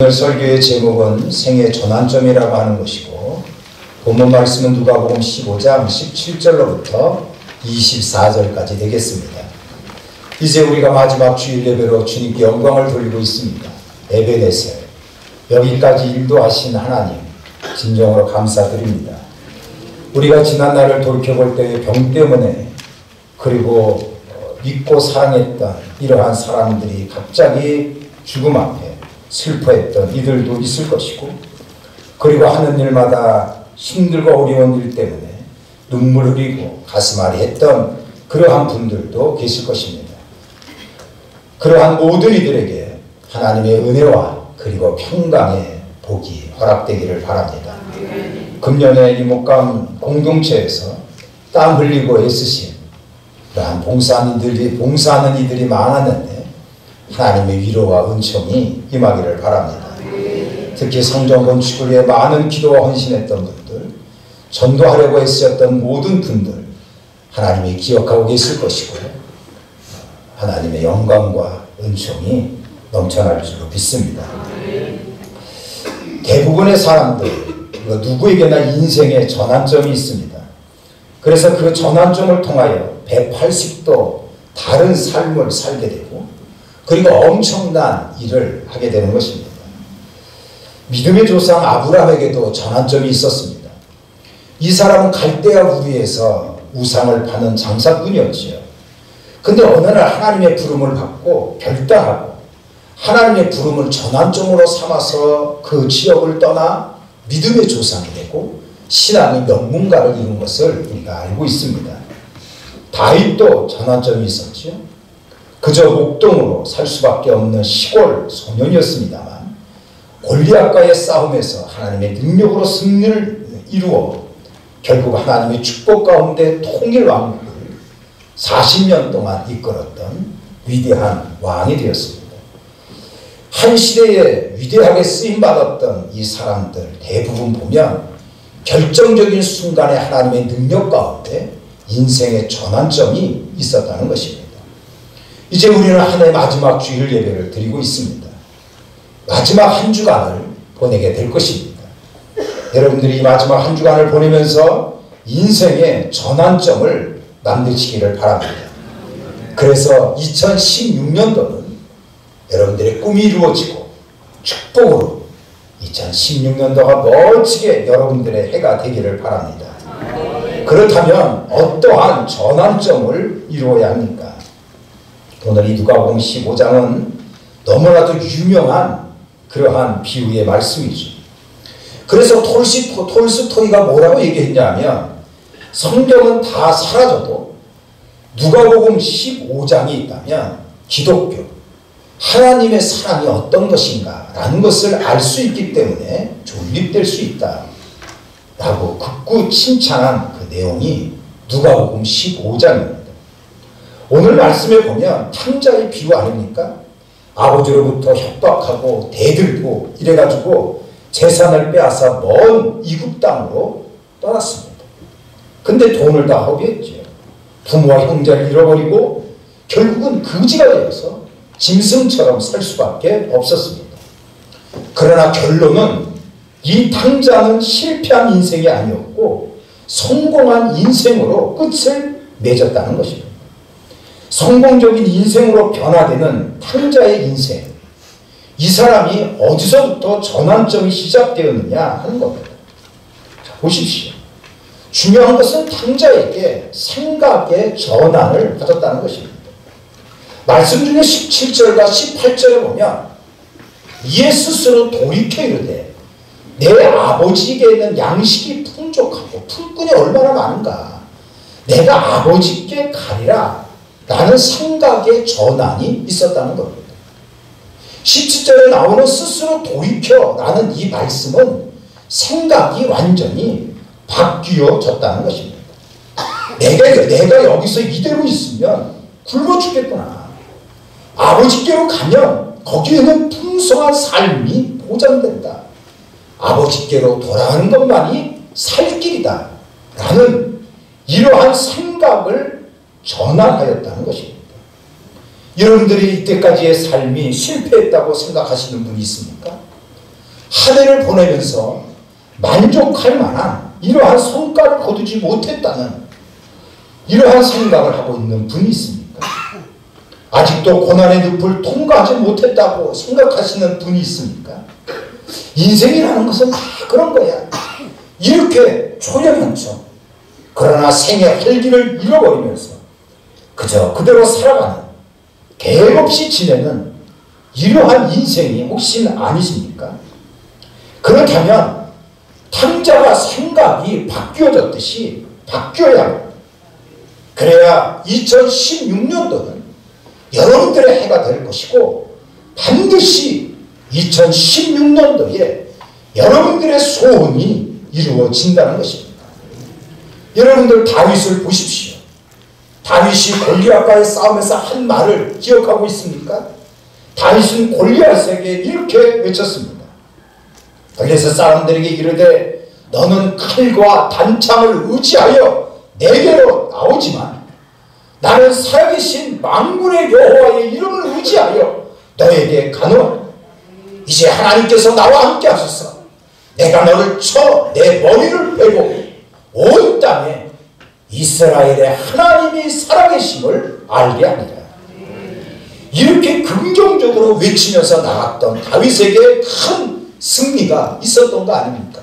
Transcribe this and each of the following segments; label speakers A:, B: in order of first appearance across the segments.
A: 오늘 설교의 제목은 생의 전환점이라고 하는 것이고, 본문 말씀은 누가복음 15장 17절로부터 24절까지 되겠습니다. 이제 우리가 마지막 주일 예배로 주님께 영광을 돌리고 있습니다. 에베네셀, 여기까지 인도하신 하나님 진정으로 감사드립니다. 우리가 지난 날을 돌이켜볼 때의 병 때문에, 그리고 믿고 사랑했던 이러한 사람들이 갑자기 죽음 앞에 슬퍼했던 이들도 있을 것이고, 그리고 하는 일마다 힘들고 어려운 일 때문에 눈물 흘리고 가슴 아리했던 그러한 분들도 계실 것입니다. 그러한 모든 이들에게 하나님의 은혜와 그리고 평강의 복이 허락되기를 바랍니다. 금년에 이 목감 공동체에서 땀 흘리고 애쓰신 그러한 봉사하는 이들이 많았는데 하나님의 위로와 은총이 임하기를 바랍니다. 특히 성전 건축을 위해 많은 기도와 헌신했던 분들, 전도하려고 애쓰셨던 모든 분들 하나님이 기억하고 계실 것이고요, 하나님의 영광과 은총이 넘쳐날 줄로 믿습니다. 대부분의 사람들, 누구에게나 인생의 전환점이 있습니다. 그래서 그 전환점을 통하여 180도 다른 삶을 살게 되고, 그리고 엄청난 일을 하게 되는 것입니다. 믿음의 조상 아브라함에게도 전환점이 있었습니다. 이 사람은 갈대아 우리에서 우상을 파는 장사꾼이었지요. 근데 어느 날 하나님의 부름을 받고 결단하고 하나님의 부름을 전환점으로 삼아서 그 지역을 떠나 믿음의 조상이 되고 신앙의 명문가를 이룬 것을 우리가 알고 있습니다. 다윗도 전환점이 있었지요. 그저 목동으로 살 수밖에 없는 시골 소년이었습니다만 골리앗과의 싸움에서 하나님의 능력으로 승리를 이루어 결국 하나님의 축복 가운데 통일 왕국을 40년 동안 이끌었던 위대한 왕이 되었습니다. 한 시대에 위대하게 쓰임받았던 이 사람들 대부분 보면 결정적인 순간에 하나님의 능력 가운데 인생의 전환점이 있었다는 것입니다. 이제 우리는 한 해 마지막 주일 예배를 드리고 있습니다. 마지막 한 주간을 보내게 될 것입니다. 여러분들이 이 마지막 한 주간을 보내면서 인생의 전환점을 만드시기를 바랍니다. 그래서 2016년도는 여러분들의 꿈이 이루어지고 축복으로 2016년도가 멋지게 여러분들의 해가 되기를 바랍니다. 그렇다면 어떠한 전환점을 이루어야 합니까? 오늘 이 누가복음 15장은 너무나도 유명한 그러한 비유의 말씀이죠. 그래서 톨스토이가 뭐라고 얘기했냐면, 성경은 다 사라져도 누가복음 15장이 있다면 기독교, 하나님의 사랑이 어떤 것인가 라는 것을 알 수 있기 때문에 존립될 수 있다 라고 극구 칭찬한 그 내용이 누가복음 15장입니다. 오늘 말씀에 보면 탕자의 비유 아닙니까? 아버지로부터 협박하고 대들고 이래가지고 재산을 빼앗아 먼 이국 땅으로 떠났습니다. 근데 돈을 다 허비했죠. 부모와 형제를 잃어버리고 결국은 거지가 되어서 짐승처럼 살 수밖에 없었습니다. 그러나 결론은 이 탕자는 실패한 인생이 아니었고 성공한 인생으로 끝을 맺었다는 것입니다. 성공적인 인생으로 변화되는 탕자의 인생, 이 사람이 어디서부터 전환점이 시작되었느냐 하는 겁니다. 자, 보십시오. 중요한 것은 탕자에게 생각의 전환을 가졌다는 것입니다. 말씀 중에 17절과 18절에 보면 이에 스스로 돌이켜 이르되 내 아버지에게는 양식이 풍족하고 품꾼이 얼마나 많은가, 내가 아버지께 가리라 라는 생각의 전환이 있었다는 겁니다. 17절에 나오는 스스로 돌이켜 라는 이 말씀은 생각이 완전히 바뀌어졌다는 것입니다. 내가 여기서 이대로 있으면 굶어 죽겠구나. 아버지께로 가면 거기에는 풍성한 삶이 보장된다. 아버지께로 돌아가는 것만이 살 길이다 라는 이러한 생각을 전환하였다는 것입니다. 여러분들이 이때까지의 삶이 실패했다고 생각하시는 분이 있습니까? 한 해를 보내면서 만족할 만한 이러한 성과를 거두지 못했다는 이러한 생각을 하고 있는 분이 있습니까? 아직도 고난의 늪을 통과하지 못했다고 생각하시는 분이 있습니까? 인생이라는 것은 다 그런 거야. 이렇게 초연한죠. 그러나 생의 활기를 잃어버리면서 그저 그대로 살아가는, 계획 없이 지내는 이러한 인생이 혹시 아니십니까? 그렇다면 탕자가 생각이 바뀌어졌듯이 바뀌어야 합니다. 그래야 2016년도는 여러분들의 해가 될 것이고 반드시 2016년도에 여러분들의 소원이 이루어진다는 것입니다. 여러분들 다윗을 보십시오. 다윗이 골리앗과의 싸움에서 한 말을 기억하고 있습니까? 다윗은 골리앗에게 이렇게 외쳤습니다. 블레셋 사람들에게 이르되 너는 칼과 단창을 의지하여 내게로 나오지만 나는 살아계신 만군의 여호와의 이름을 의지하여 너에게 가노라. 이제 하나님께서 나와 함께 하소서. 내가 너를 쳐 내 머리를 베고 온 땅에 이스라엘의 하나님이 살아계심을 알게 하리라. 이렇게 긍정적으로 외치면서 나갔던 다윗에게 큰 승리가 있었던 거 아닙니까?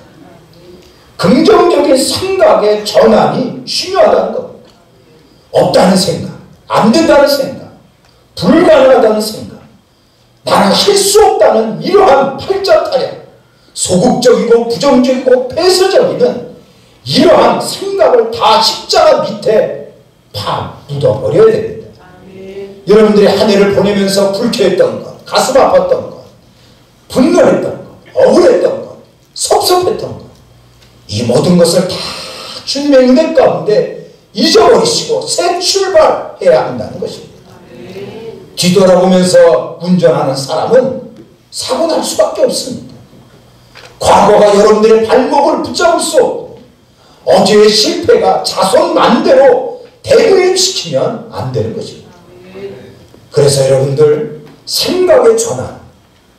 A: 긍정적인 생각의 전환이 중요하다는 겁니다. 없다는 생각, 안 된다는 생각, 불가능하다는 생각, 나는 할 수 없다는 이러한 팔자타령, 소극적이고 부정적이고 폐쇄적인 이러한 생각을 다 십자가 밑에 파 묻어버려야 됩니다. 여러분들이 한 해를 보내면서 불쾌했던 것, 가슴 아팠던 것, 분노했던 것, 억울했던 것, 섭섭했던 것, 이 모든 것을 다 주님의 은혜 가운데 잊어버리시고 새 출발해야 한다는 것입니다. 뒤돌아보면서 운전하는 사람은 사고 날 수밖에 없습니다. 과거가 여러분들의 발목을 붙잡을 수 없고 어제의 실패가 자손만대로 대부임시키면 안 되는 것입니다. 그래서 여러분들 생각의 전환,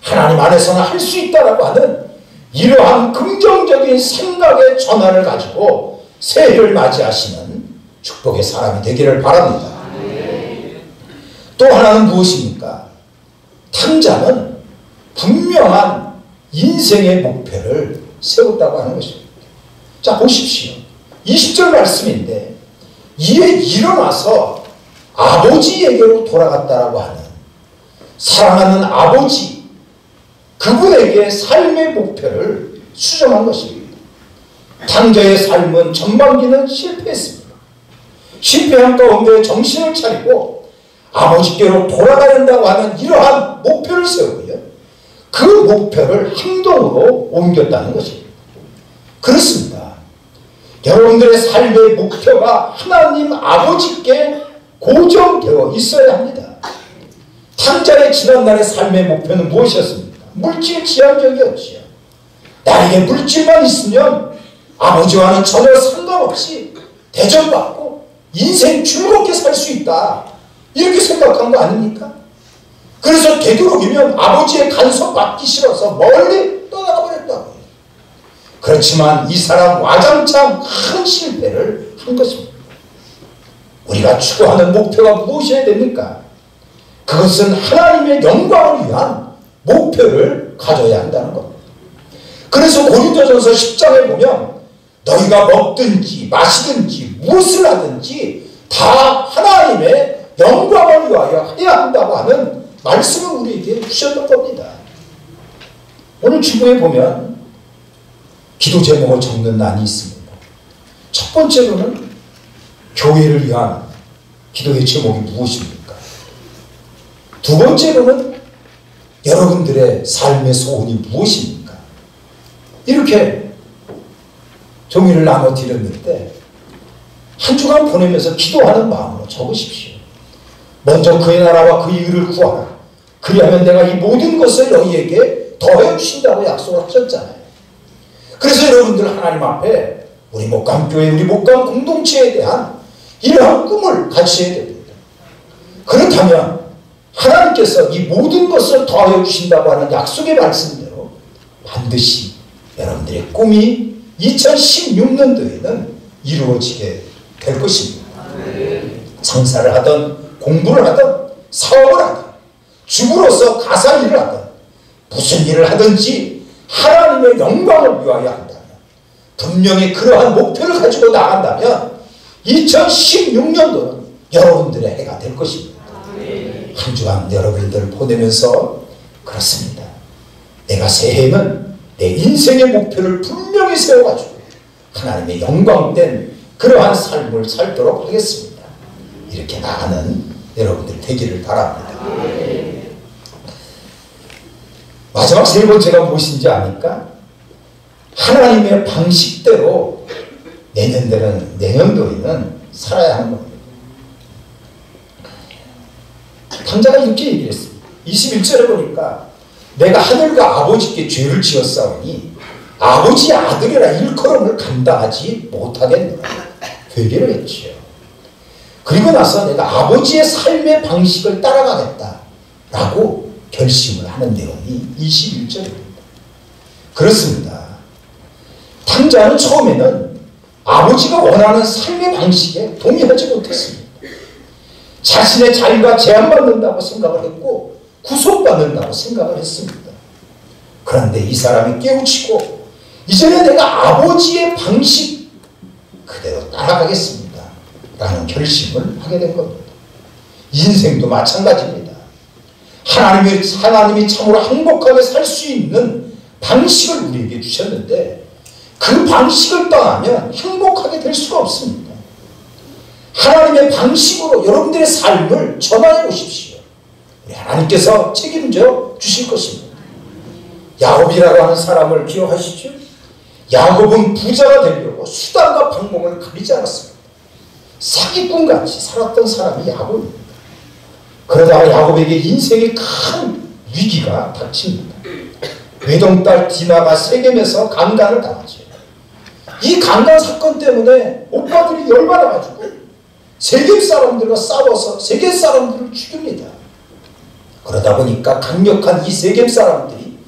A: 하나님 안에서는 할 수 있다라고 하는 이러한 긍정적인 생각의 전환을 가지고 새해를 맞이하시는 축복의 사람이 되기를 바랍니다. 또 하나는 무엇입니까? 탕자는 분명한 인생의 목표를 세웠다고 하는 것입니다. 자, 보십시오. 20절 말씀인데 이에 일어나서 아버지에게로 돌아갔다라고 하는 사랑하는 아버지, 그분에게 삶의 목표를 수정한 것입니다. 탕자의 삶은 전반기는 실패했습니다. 실패한 가운데 정신을 차리고 아버지께로 돌아가야 한다고 하는 이러한 목표를 세우고요. 그 목표를 행동으로 옮겼다는 것입니다. 그렇습니다. 여러분들의 삶의 목표가 하나님 아버지께 고정되어 있어야 합니다. 탕자의 지난날의 삶의 목표는 무엇이었습니까? 물질 지향적이었지요. 나에게 물질만 있으면 아버지와는 전혀 상관없이 대접받고 인생 즐겁게 살 수 있다. 이렇게 생각한 거 아닙니까? 그래서 되도록이면 아버지의 간섭 받기 싫어서 멀리 떠나가 버렸다고요. 그렇지만 이 사람 와장창 큰 실패를 한 것입니다. 우리가 추구하는 목표가 무엇이어야 됩니까? 그것은 하나님의 영광을 위한 목표를 가져야 한다는 겁니다. 그래서 고린도전서 10장에 보면 너희가 먹든지 마시든지 무엇을 하든지 다 하나님의 영광을 위하여 해야 한다고 하는 말씀을 우리에게 주셨던 겁니다. 오늘 주보에 보면 기도 제목을 적는 난이 있습니다. 첫 번째로는 교회를 위한 기도의 제목이 무엇입니까? 두 번째로는 여러분들의 삶의 소원이 무엇입니까? 이렇게 종이를 나눠 드렸는데 한 주간 보내면서 기도하는 마음으로 적으십시오. 먼저 그의 나라와 그의 의를 구하라. 그리하면 내가 이 모든 것을 너희에게 더해 주신다고 약속을 하셨잖아요. 그래서 여러분들 하나님 앞에 우리 목감교회, 우리 목감 공동체에 대한 이러한 꿈을 가지셔야 됩니다. 그렇다면 하나님께서 이 모든 것을 더해 주신다고 하는 약속의 말씀대로 반드시 여러분들의 꿈이 2016년도에는 이루어지게 될 것입니다. 장사를 하든 공부를 하든 사업을 하든 주부로서 가사 일을 하든 무슨 일을 하든지 하나님의 영광을 위하여 한다면, 분명히 그러한 목표를 가지고 나간다면 2016년도는 여러분들의 해가 될 것입니다. 한 주간 여러분들 보내면서 그렇습니다. 내가 새해에는 내 인생의 목표를 분명히 세워가지고 하나님의 영광된 그러한 삶을 살도록 하겠습니다. 이렇게 나가는 여러분들 되기를 바랍니다. 마지막 세 번째가 무엇인지 아니까? 하나님의 방식대로 내년도에는 살아야 하는 겁니다. 당자가 이렇게 얘기를 했습니다. 21절에 보니까 내가 하늘과 아버지께 죄를 지었사오니 아버지의 아들이라 일컬음을 감당하지 못하겠노라. 회개를 했지요. 그리고 나서 내가 아버지의 삶의 방식을 따라가겠다라고 결심을 하는 내용이 21절입니다. 그렇습니다. 탕자는 처음에는 아버지가 원하는 삶의 방식에 동의하지 못했습니다. 자신의 자유가 제한받는다고 생각을 했고 구속받는다고 생각을 했습니다. 그런데 이 사람이 깨우치고 이제는 내가 아버지의 방식 그대로 따라가겠습니다 라는 결심을 하게 된 겁니다. 인생도 마찬가지입니다. 하나님이 참으로 행복하게 살 수 있는 방식을 우리에게 주셨는데 그 방식을 떠나면 행복하게 될 수가 없습니다. 하나님의 방식으로 여러분들의 삶을 전환해 보십시오. 우리 하나님께서 책임져 주실 것입니다. 야곱이라고 하는 사람을 기억하시죠? 야곱은 부자가 되려고 수단과 방법을 가리지 않았습니다. 사기꾼같이 살았던 사람이 야곱입니다. 그러다가 야곱에게 인생의 큰 위기가 닥칩니다. 외동딸 디나가 세겜에서 강간을 당하죠. 이 강간 사건 때문에 오빠들이 열받아가지고 세겜 사람들과 싸워서 세겜 사람들을 죽입니다. 그러다 보니까 강력한 이 세겜 사람들이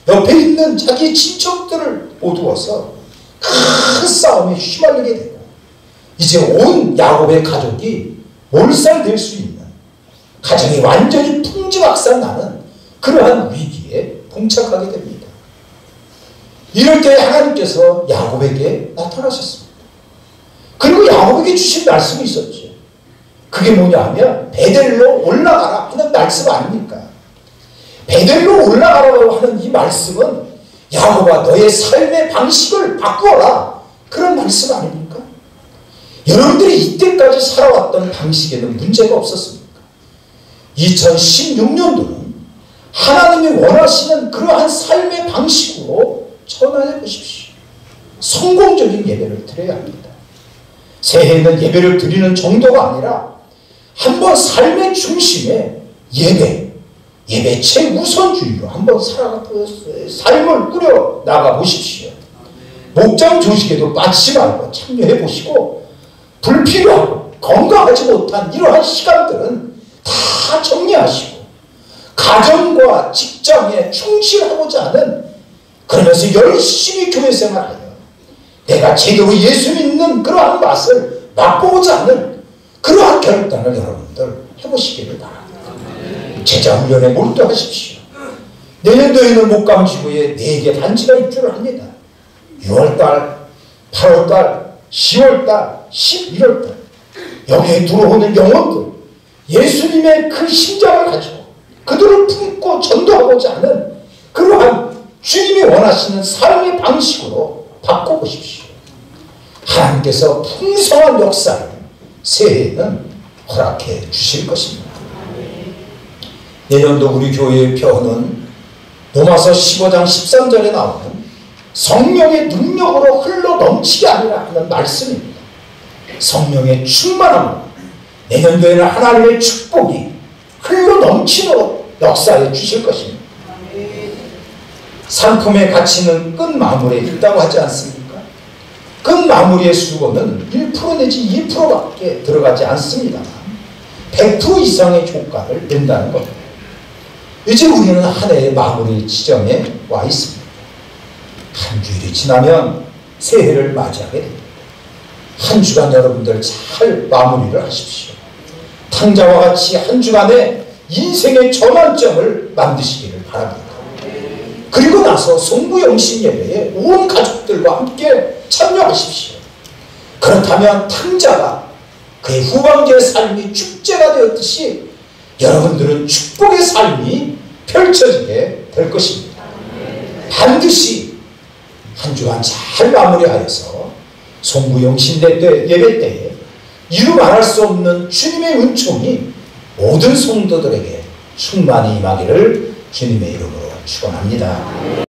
A: 옆에 있는 자기 친척들을 모두어서 큰 싸움에 휘말리게 되고 이제 온 야곱의 가족이 몰살될 수 있는, 가정이 완전히 풍지박산 나는 그러한 위기에 봉착하게 됩니다. 이럴 때 하나님께서 야곱에게 나타나셨습니다. 그리고 야곱에게 주신 말씀이 있었죠. 그게 뭐냐 하면 베델로 올라가라 하는 말씀 아닙니까? 베델로 올라가라고 하는 이 말씀은 야곱아 너의 삶의 방식을 바꾸어라 그런 말씀 아닙니까? 여러분들이 이때까지 살아왔던 방식에는 문제가 없었습니까? 2016년도는 하나님이 원하시는 그러한 삶의 방식으로 전환해 보십시오. 성공적인 예배를 드려야 합니다. 새해에는 예배를 드리는 정도가 아니라 한번 삶의 중심에 예배 최우선주의로 한번 삶을 꾸려 나가 보십시오. 목장 조직에도 빠지지 말고 참여해 보시고 불필요하고 건강하지 못한 이러한 시간들은 다 정리하시고 가정과 직장에 충실하고자 하는, 그러면서 열심히 교회 생활하여 내가 제대로 예수 믿는 그러한 맛을 맛보고자 하는 그러한 결단을 여러분들 해보시기를 바랍니다. 제자훈련에 몰두하십시오. 내년도에는 목감지구에 4개 단체가 입주를 합니다. 6월달, 8월달, 10월달, 11월달 여기에 들어오는 영혼들, 예수님의 그 심장을 가지고 그들을 품고 전도하고자 하는 그러한 주님이 원하시는 삶의 방식으로 바꿔보십시오. 하나님께서 풍성한 역사를 새해에는 허락해 주실 것입니다. 내년도 우리 교회의 표어는 로마서 15장 13절에 나오는 성령의 능력으로 흘러 넘치게 하리라 하는 말씀입니다. 성령의 충만함으로 내년도에는 하나님의 축복이 흘러 넘치도록 역사해 주실 것입니다. 상품의 가치는 끝마무리에 있다고 하지 않습니까? 끝마무리의 수고는 1% 내지 2%밖에 들어가지 않습니다. 100% 이상의 효과를 낸다는 겁니다. 이제 우리는 한 해의 마무리 지점에 와 있습니다. 한 주일이 지나면 새해를 맞이하게 됩니다. 한 주간 여러분들 잘 마무리를 하십시오. 탕자와 같이 한 주간에 인생의 전환점을 만드시기를 바랍니다. 그리고 나서 송구영신 예배에 온 가족들과 함께 참여하십시오. 그렇다면 탕자가 그의 후반기의 삶이 축제가 되었듯이 여러분들은 축복의 삶이 펼쳐지게 될 것입니다. 반드시 한 주간 잘 마무리하여서 송구영신 예배 때에 이루 말할 수 없는 주님의 은총이 모든 성도들에게 충만히 임하기를 주님의 이름으로 축원합니다.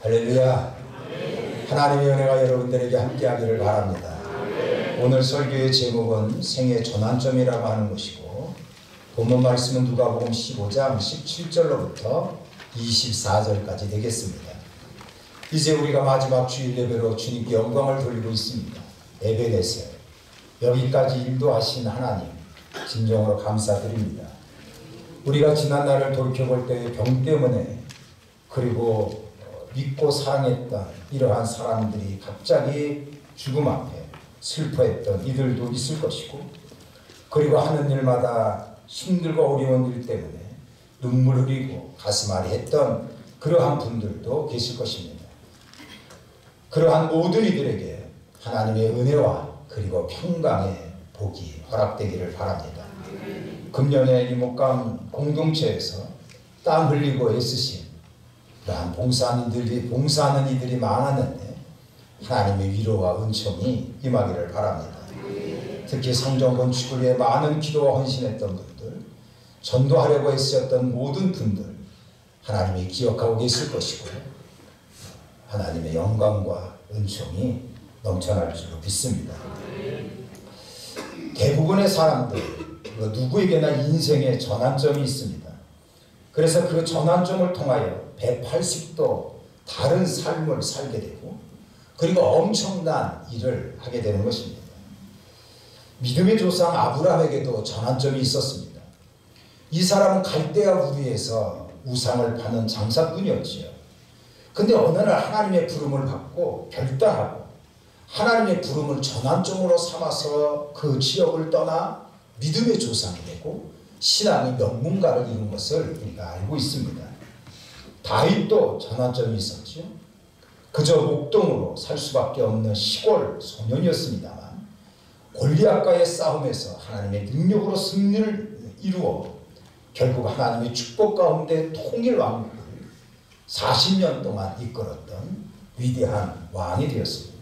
A: 할렐루야. 하나님의 은혜가 여러분들에게 함께하기를 바랍니다. 오늘 설교의 제목은 생의 전환점이라고 하는 것이고, 본문 말씀은 누가복음 15장 17절로부터 24절까지 되겠습니다. 이제 우리가 마지막 주일 예배로 주님께 영광을 돌리고 있습니다. 에베네셀, 여기까지 인도하신 하나님 진정으로 감사드립니다. 우리가 지난날을 돌이켜볼 때 병 때문에, 그리고 믿고 사랑했던 이러한 사람들이 갑자기 죽음 앞에 슬퍼했던 이들도 있을 것이고, 그리고 하는 일마다 힘들고 어려운 일 때문에 눈물 흘리고 가슴 아리했던 그러한 분들도 계실 것입니다. 그러한 모든 이들에게 하나님의 은혜와 그리고 평강의 복이 허락되기를 바랍니다. 금년에 이 목감 공동체에서 땀 흘리고 애쓰신 그러한 봉사하는 이들이 많았는데 하나님의 위로와 은총이 임하기를 바랍니다. 특히 성전 건축을 위해 많은 기도와 헌신했던 분들, 전도하려고 애쓰셨던 모든 분들 하나님이 기억하고 계실 것이고, 하나님의 영광과 은총이 넘쳐날 줄로 믿습니다. 대부분의 사람들, 누구에게나 인생의 전환점이 있습니다. 그래서 그 전환점을 통하여 180도 다른 삶을 살게 되고, 그리고 엄청난 일을 하게 되는 것입니다. 믿음의 조상 아브라함에게도 전환점이 있었습니다. 이 사람은 갈대아 우리에서 우상을 파는 장사꾼이었지요. 근데 어느 날 하나님의 부름을 받고 결단하고 하나님의 부름을 전환점으로 삼아서 그 지역을 떠나 믿음의 조상이 되고 신앙의 명문가를 이룬 것을 우리가 알고 있습니다. 다윗도 전환점이 있었죠. 그저 목동으로 살 수밖에 없는 시골 소년이었습니다만 골리앗과의 싸움에서 하나님의 능력으로 승리를 이루어 결국 하나님의 축복 가운데 통일 왕국을 40년 동안 이끌었던 위대한 왕이 되었습니다.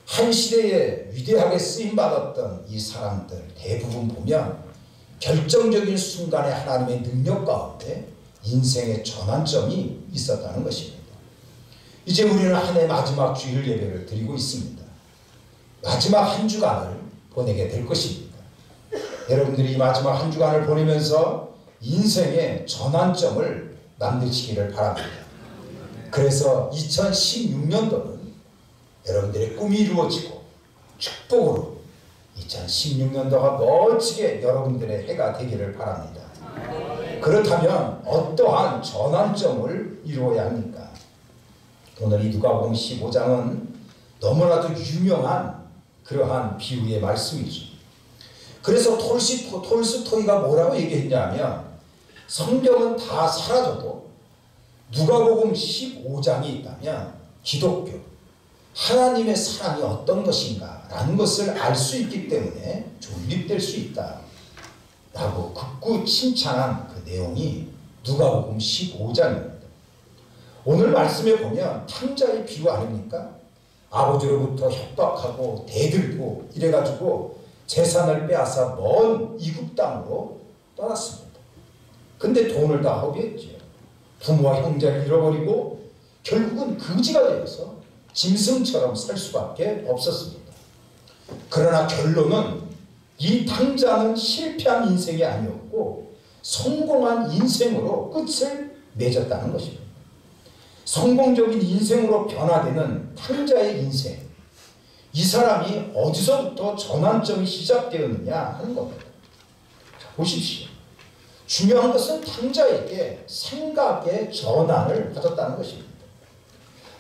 A: 한 시대에 위대하게 쓰임받았던 이 사람들 대부분 보면 결정적인 순간에 하나님의 능력 가운데 인생의 전환점이 있었다는 것입니다. 이제 우리는 한 해 마지막 주일 예배를 드리고 있습니다. 마지막 한 주간을 보내게 될 것입니다. 여러분들이 이 마지막 한 주간을 보내면서 인생의 전환점을 만드시기를 바랍니다. 그래서 2016년도는 여러분들의 꿈이 이루어지고 축복으로 2016년도가 멋지게 여러분들의 해가 되기를 바랍니다. 그렇다면 어떠한 전환점을 이루어야 합니까? 오늘 이 누가복음 15장은 너무나도 유명한 그러한 비유의 말씀이죠. 그래서 톨스토이가 뭐라고 얘기했냐면, 성경은 다 사라져도 누가복음 15장이 있다면 기독교, 하나님의 사랑이 어떤 것인가 라는 것을 알 수 있기 때문에 존립될 수 있다 라고 극구 칭찬한 그 내용이 누가복음 15장입니다. 오늘 말씀에 보면 탕자의 비유 아닙니까? 아버지로부터 협박하고 대들고 이래가지고 재산을 빼앗아 먼 이국 땅으로 떠났습니다. 근데 돈을 다 허비했죠. 부모와 형제를 잃어버리고 결국은 거지가 되어서 짐승처럼 살 수밖에 없었습니다. 그러나 결론은 이 탕자는 실패한 인생이 아니었고 성공한 인생으로 끝을 맺었다는 것입니다. 성공적인 인생으로 변화되는 탕자의 인생, 이 사람이 어디서부터 전환점이 시작되었느냐 하는 겁니다. 자, 보십시오. 중요한 것은 탕자에게 생각의 전환을 가졌다는 것입니다.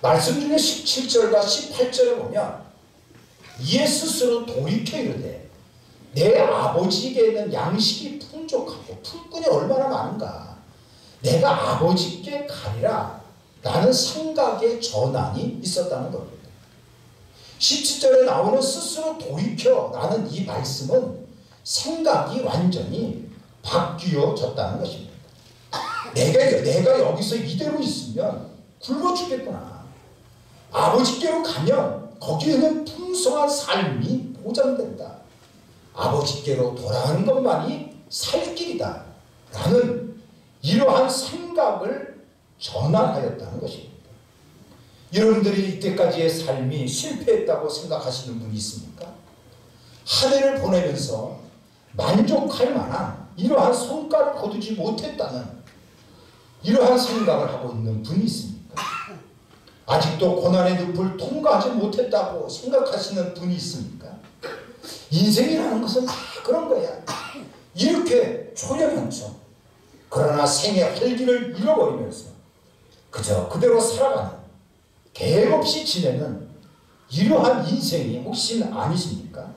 A: 말씀 중에 17절과 18절을 보면 이에 스스로 돌이켜 이르되 내 아버지에게는 양식이 풍족하고 품꾼이 얼마나 많은가, 내가 아버지께 가리라 라는 생각의 전환이 있었다는 겁니다. 17절에 나오는 스스로 돌이켜 라는 이 말씀은 생각이 완전히 바뀌어졌다는 것입니다. 내가 여기서 이대로 있으면 굶어 죽겠구나. 아버지께로 가면 거기에는 풍성한 삶이 보장된다. 아버지께로 돌아가는 것만이 살 길이다 라는 이러한 생각을 전환하였다는 것입니다. 여러분들이 이때까지의 삶이 실패했다고 생각하시는 분이 있습니까? 한 해를 보내면서 만족할 만한 이러한 성과를 거두지 못했다는 이러한 생각을 하고 있는 분이 있습니까? 아직도 고난의 늪을 통과하지 못했다고 생각하시는 분이 있습니까? 인생이라는 것은 다 그런 거야. 이렇게 초연한죠. 그러나 생의 활기를 잃어버리면서 그저 그대로 살아가는, 계획 없이 지내는 이러한 인생이 혹시 아니십니까?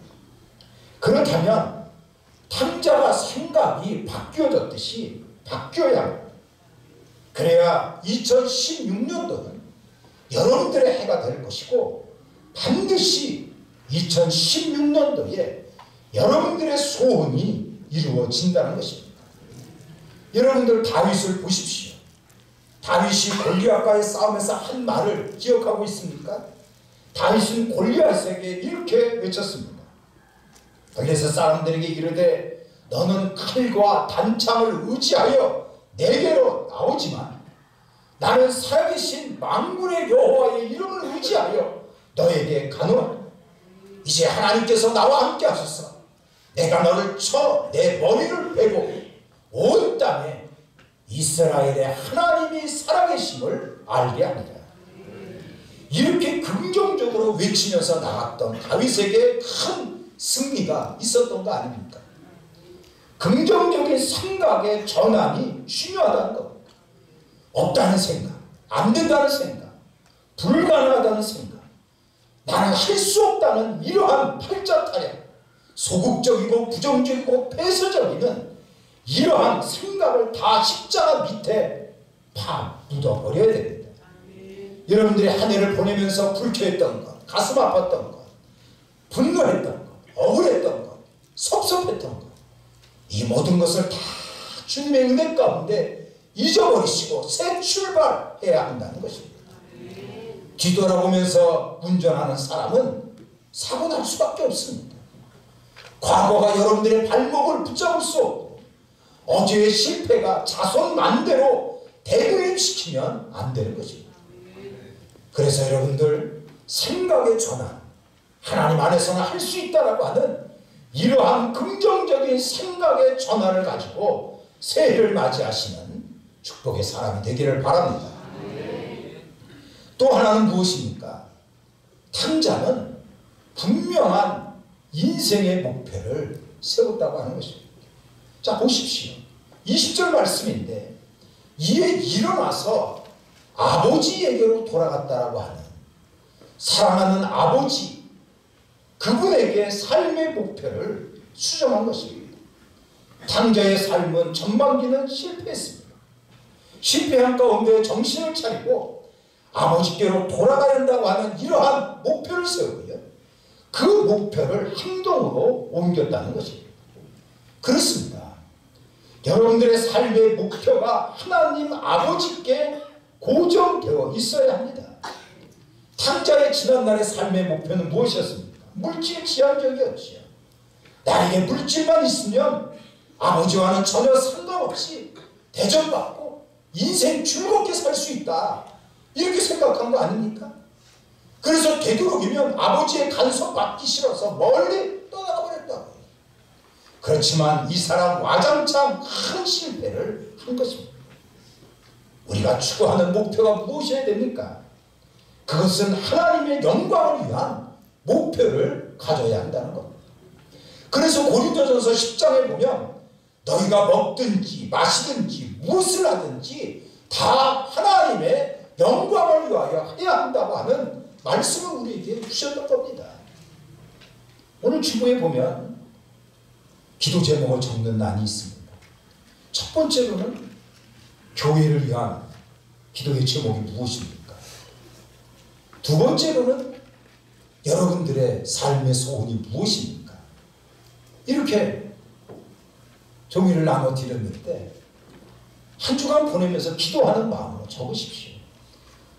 A: 그렇다면 탕자가 생각이 바뀌어졌듯이 바뀌어야 합니다. 그래야 2016년도는 여러분들의 해가 될 것이고 반드시 2016년도에 여러분들의 소원이 이루어진다는 것입니다. 여러분들 다윗을 보십시오. 다윗이 골리앗과의 싸움에서 한 말을 기억하고 있습니까? 다윗은 골리앗에게 이렇게 외쳤습니다. 그래서 사람들에게 이르되 너는 칼과 단창을 의지하여 내게로 나오지만 나는 살아계신 만군의 여호와의 이름을 의지하여 너에게 가노라. 이제 하나님께서 나와 함께 하소서. 내가 너를 쳐 내 머리를 베고 온 땅에 이스라엘의 하나님이 살아계심을 알게 합니다. 이렇게 긍정적으로 외치면서 나갔던 다윗에게 큰 승리가 있었던 거 아닙니까? 긍정적인 생각의 전환이 중요하다는 것. 없다는 생각, 안 된다는 생각, 불가능하다는 생각, 나는 할 수 없다는 이러한 팔자타령, 소극적이고 부정적이고 폐쇄적이는 이러한 생각을 다 십자가 밑에 파 묻어버려야 됩니다. 여러분들이 한 해를 보내면서 불쾌했던 것, 가슴 아팠던 것, 분노했던 것, 억울했던 것, 섭섭했던 것, 이 모든 것을 다 주님의 은혜 가운데 잊어버리시고 새 출발해야 한다는 것입니다. 뒤돌아보면서 운전하는 사람은 사고 날 수밖에 없습니다. 과거가 여러분들의 발목을 붙잡을 수 없고 어제의 실패가 자손 만대로 대구임시키면 안 되는 것입니다. 그래서 여러분들 생각의 전환, 하나님 안에서는 할 수 있다라고 하는 이러한 긍정적인 생각의 전환을 가지고 새해를 맞이하시는 축복의 사람이 되기를 바랍니다. 또 하나는 무엇입니까? 탕자는 분명한 인생의 목표를 세웠다고 하는 것입니다. 자, 보십시오. 20절 말씀인데 이에 일어나서 아버지에게로 돌아갔다라고 하는 사랑하는 아버지, 그분에게 삶의 목표를 수정한 것입니다. 탕자의 삶은 전반기는 실패했습니다. 실패한 가운데 정신을 차리고 아버지께로 돌아가야 한다고 하는 이러한 목표를 세우고요. 그 목표를 행동으로 옮겼다는 것입니다. 그렇습니다. 여러분들의 삶의 목표가 하나님 아버지께 고정되어 있어야 합니다. 탕자의 지난날의 삶의 목표는 무엇이었습니까? 물질 지향적이었지요. 나에게 물질만 있으면 아버지와는 전혀 상관없이 대접받고 인생 즐겁게 살 수 있다. 이렇게 생각한 거 아닙니까? 그래서 되도록이면 아버지의 간섭받기 싫어서 멀리 떠나버렸다고. 그렇지만 이 사람 와장창 큰 실패를 한 것입니다. 우리가 추구하는 목표가 무엇이어야 됩니까? 그것은 하나님의 영광을 위한 목표를 가져야 한다는 겁니다. 그래서 고린도전서 10장에 보면 너희가 먹든지 마시든지 무엇을 하든지 다 하나님의 영광을 위하여 해야 한다고 하는 말씀을 우리에게 주셨던 겁니다. 오늘 주보에 보면 기도 제목을 적는 난이 있습니다. 첫 번째로는 교회를 위한 기도의 제목이 무엇입니까? 두 번째로는 여러분들의 삶의 소원이 무엇입니까? 이렇게 종이를 나눠 드렸는데 한 주간 보내면서 기도하는 마음으로 적으십시오.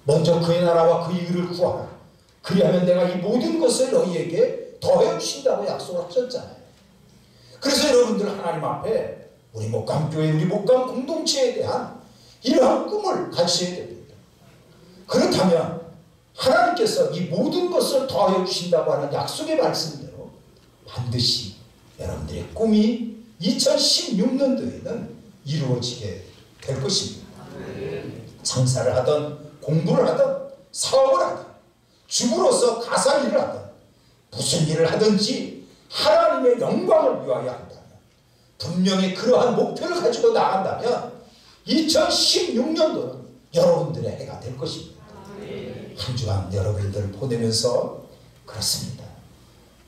A: 먼저 그의 나라와 그의 의를 구하라. 그리하면 내가 이 모든 것을 너희에게 더해 주신다고 약속을 하셨잖아요. 그래서 여러분들 하나님 앞에 우리 목감교회, 우리 목감 공동체에 대한 이러한 꿈을 가지셔야 됩니다. 그렇다면 하나님께서 이 모든 것을 더하여 주신다고 하는 약속의 말씀대로 반드시 여러분들의 꿈이 2016년도에는 이루어지게 될 것입니다. 장사를 하든 공부를 하든 사업을 하든 주부로서 가사 일을 하든 무슨 일을 하든지 하나님의 영광을 위하여 한다면, 분명히 그러한 목표를 가지고 나간다면 2016년도는 여러분들의 해가 될 것입니다. 한 주간 여러분들을 보내면서 그렇습니다.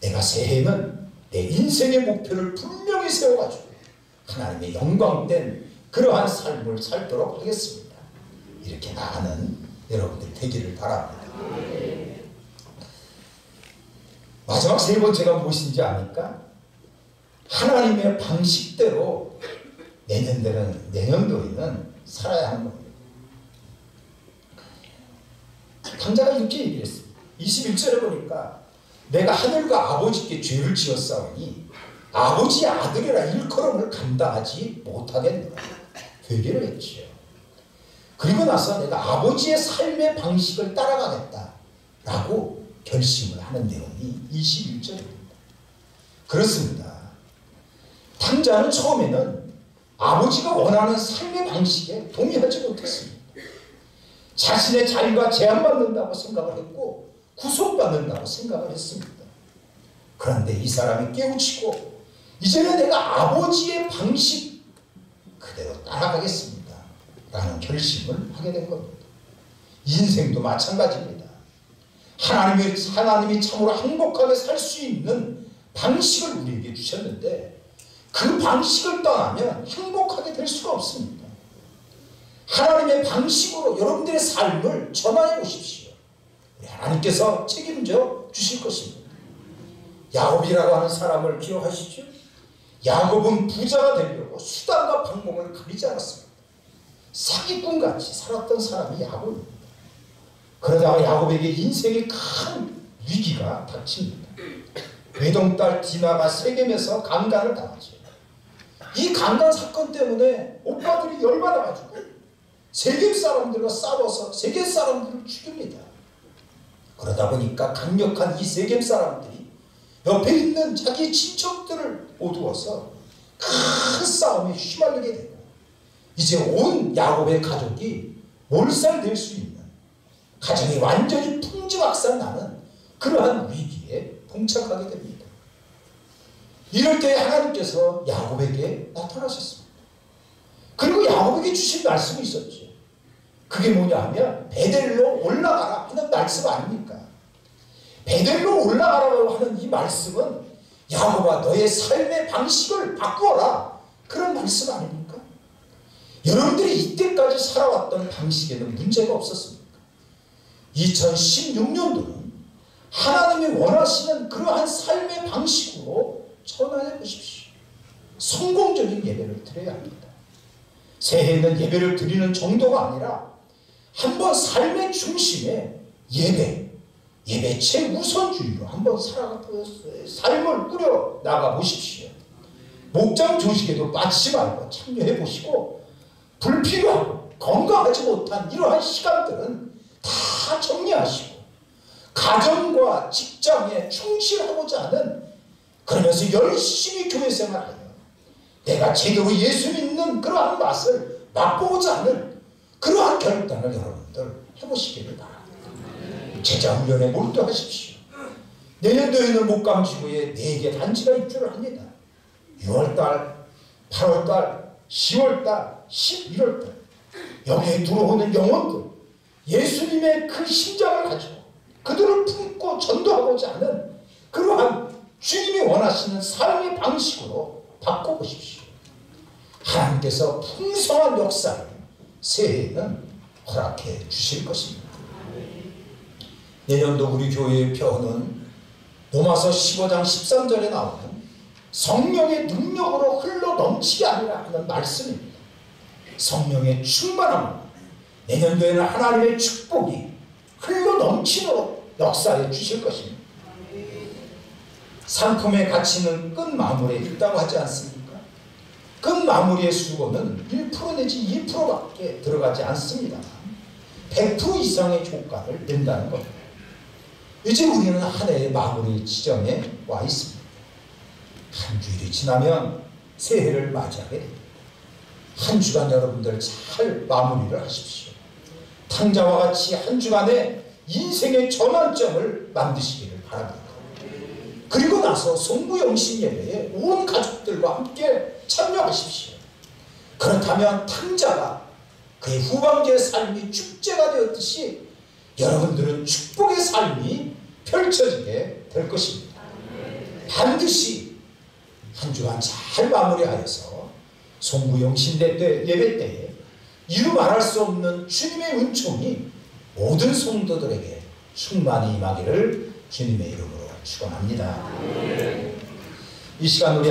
A: 내가 새해에는 내 인생의 목표를 분명히 세워가지고 하나님의 영광된 그러한 삶을 살도록 하겠습니다. 이렇게 나가는 여러분들 되기를 바랍니다. 마지막 세 번째가 무엇인지 아니까? 하나님의 방식대로 내년도에는 살아야 하는 겁니다. 강자가 이렇게 얘기를 했습니다. 21절에 보니까 내가 하늘과 아버지께 죄를 지었사오니 아버지의 아들이라 일컬음을 감당하지 못하겠노라. 회개를 했지요. 그리고 나서 내가 아버지의 삶의 방식을 따라가겠다라고 결심을 하는 내용이 21절입니다. 그렇습니다. 탕자는 처음에는 아버지가 원하는 삶의 방식에 동의하지 못했습니다. 자신의 자유가 제한받는다고 생각을 했고 구속받는다고 생각을 했습니다. 그런데 이 사람이 깨우치고 이제는 내가 아버지의 방식 그대로 따라가겠습니다 라는 결심을 하게 된 겁니다. 인생도 마찬가지입니다. 하나님이 참으로 행복하게 살 수 있는 방식을 우리에게 주셨는데 그 방식을 떠나면 행복하게 될 수가 없습니다. 하나님의 방식으로 여러분들의 삶을 전환해 보십시오. 하나님께서 책임져 주실 것입니다. 야곱이라고 하는 사람을 기억하시죠? 야곱은 부자가 되려고 수단과 방법을 가리지 않았습니다. 사기꾼같이 살았던 사람이 야곱입니다. 그러다가 야곱에게 인생의 큰 위기가 닥칩니다. 외동딸 디나가 세겜에서 강간을 당하죠. 이 강간 사건 때문에 오빠들이 열받아가지고 세겜 사람들과 싸워서 세겜 사람들을 죽입니다. 그러다 보니까 강력한 이 세겜 사람들이 옆에 있는 자기 친척들을 모두어서 큰 싸움에 휘말리게 되고 이제 온 야곱의 가족이 몰살될 수 있는, 가정이 완전히 풍지박산 나는 그러한 위기에 봉착하게 됩니다. 이럴 때 하나님께서 야곱에게 나타나셨습니다. 그리고 야곱에게 주신 말씀이 있었죠. 그게 뭐냐 하면 베델로 올라가라 하는 말씀 아닙니까? 베델로 올라가라고 하는 이 말씀은 야곱아 너의 삶의 방식을 바꾸어라 그런 말씀 아닙니까? 여러분들이 이때까지 살아왔던 방식에는 문제가 없었습니까? 2016년도는 하나님이 원하시는 그러한 삶의 방식으로 전환해 보십시오. 성공적인 예배를 드려야 합니다. 새해에는 예배를 드리는 정도가 아니라 한번 삶의 중심에 예배 최우선주의로 한번 삶을 꾸려 나가 보십시오. 목장 조직에도 빠지지 말고 참여해 보시고 불필요하고 건강하지 못한 이러한 시간들은 다 정리하시고 가정과 직장에 충실하고자 하는, 그러면서 열심히 교회 생활하여 내가 제대로 예수 믿는 그러한 맛을 맛보고자 하는 그러한 결단을 여러분들 해보시기를 바랍니다. 제자훈련에 몰두하십시오. 내년도에는 목감지구에 4개 단지가 입주를 합니다. 6월달, 8월달, 10월달, 11월달 여기에 들어오는 영혼들, 예수님의 그 심장을 가지고 그들을 품고 전도하고자 하는 그러한 주님이 원하시는 삶의 방식으로 바꿔보십시오. 하나님께서 풍성한 역사를 새해에는 허락해 주실 것입니다. 내년도 우리 교회의 표어는 로마서 15장 13절에 나오는 성령의 능력으로 흘러 넘치게 하리라 하는 말씀입니다. 성령의 충만함, 내년도에는 하나님의 축복이 흘러 넘치도록 역사해 주실 것입니다. 상품의 가치는 끝마무리에 있다고 하지 않습니까? 끝마무리의 수고는 1% 내지 2%밖에 들어가지 않습니다. 100% 이상의 효과를 낸다는 겁니다. 이제 우리는 한 해의 마무리 지점에 와 있습니다. 한 주일이 지나면 새해를 맞이하게 됩니다. 한 주간 여러분들 잘 마무리를 하십시오. 탕자와 같이 한 주간의 인생의 전환점을 만드시기를 바랍니다. 그리고 나서 송구영신 예배에 온 가족들과 함께 참여하십시오. 그렇다면 탕자가 그의 후반기의 삶이 축제가 되었듯이 여러분들은 축복의 삶이 펼쳐지게 될 것입니다. 반드시 한 주간 잘 마무리하여서 송구영신 예배 때에 이루 말할 수 없는 주님의 은총이 모든 성도들에게 충만히 임하기를 주님의 이름으로 축원합니다. 이 시간 우리